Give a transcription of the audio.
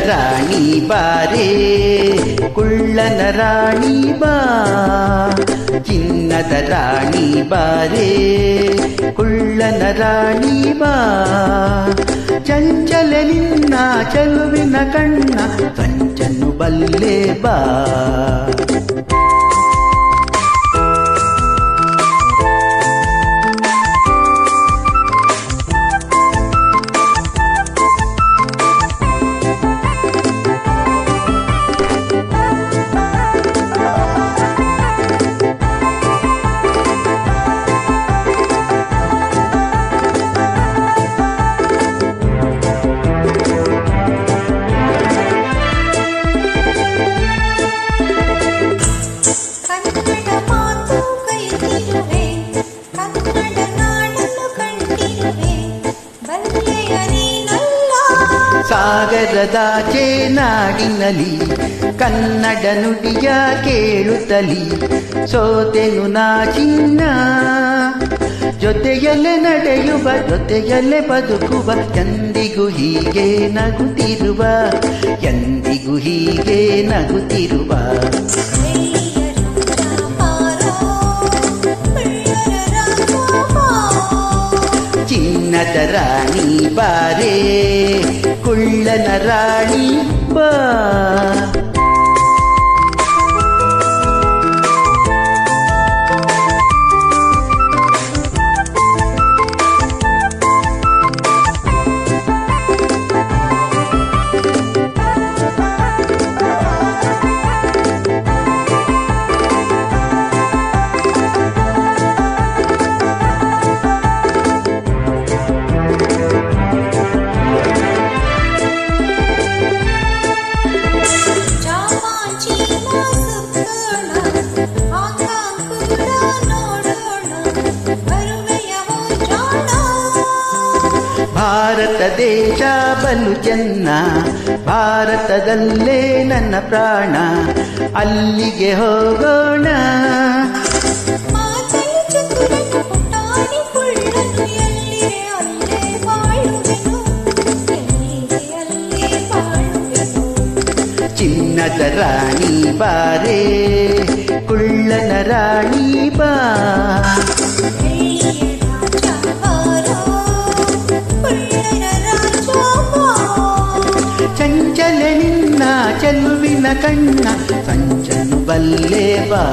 ರಾಣಿ ಬಾರೇ ಕುಳ್ಳನ ರಾಣಿ ಬಾ ಚಿನ್ನದ ರಾಣಿ ಬಾರೇ ಕುಳ್ಳನ ರಾಣಿ ಬಾ ಚಂಚಲ ನಿನ್ನ ಚೆಲುವಿನ ಕಣ್ಣ ಸಂಚನ್ನು ಬಲ್ಲೆ ಬಾ ಸಾಗರದಾಚೆ ನಾಡಿನಲಿ ಕನ್ನಡ ನುಡಿಯ ಕೇಳುತ್ತಲಿ ಸೋತೆನು ನಾ ಚಿನ್ನ ಜೊತೆಯಲ್ಲೇ ನಡೆಯುವ ಜೊತೆಯಲ್ಲೇ ಬದುಕುವ ಎಂದಿಗೂ ಹೀಗೆ ನಗುತ್ತಿರುವ ಎಂದಿಗೂ ಹೀಗೆ ನಗುತ್ತಿರುವ ಚಿನ್ನದ ರಾಣಿ ಬಾರೇ ಕುಳ್ಳನ ರಾಣಿ ಬಾ ಭಾರತ ದೇಶ ಬಲು ಚೆನ್ನ ಭಾರತದಲ್ಲೇ ನನ್ನ ಪ್ರಾಣ ಅಲ್ಲಿಗೆ ಹೋಗೋಣ ಚಿನ್ನದ ರಾಣಿ ಬಾರೇ ಕುಳ್ಳನ ರಾಣಿ ಬಾ ಚಂಚಲ ನಿನ್ನ ಚೆಲುವಿನ ಕಣ್ಣ ಸಂಚನು ಬಲ್ಲೆ ಬಾ